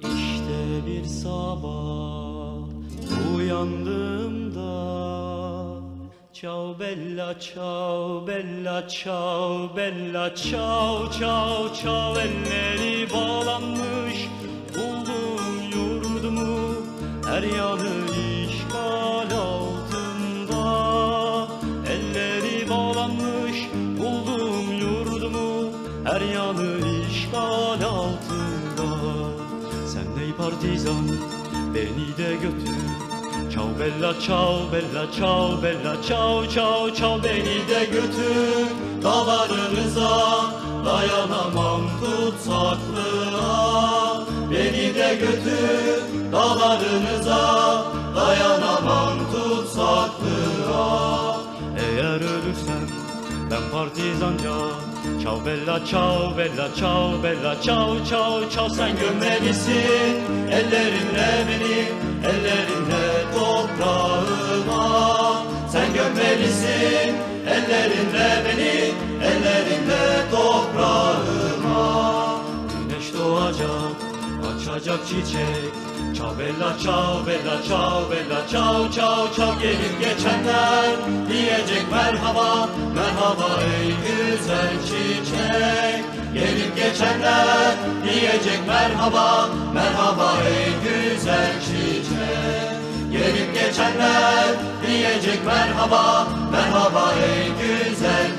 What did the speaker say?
İşte bir sabah uyandığımda ciao bella ciao bella ciao bella ciao ciao ciao elleri bağlanmış buldum yurdumu her yanı işgal altında elleri bağlanmış buldum yurdumu her yanı işgal altında sen ey partizan beni de götür ciao bella ciao bella ciao bella ciao ciao ciao beni de götür dağlarınıza dayanamam tutsaklığa beni de götür dağlarınıza dayanamam tutsaklığa eğer ölürsem ben partizanca ciao bella ciao bella ciao bella ciao ciao ciao sen gömmelisin ellerinle beni ellerinle toprağıma sen gömmelisin ellerinle beni ellerinle toprağıma güneş doğacak açacak çiçek ciao bella ciao bella ciao bella ciao ciao ciao gelip geçenler diyecek merhaba merhaba ey güzel çiçek gelip geçenler diyecek merhaba merhaba ey güzel çiçek gelip geçenler diyecek merhaba merhaba ey güzel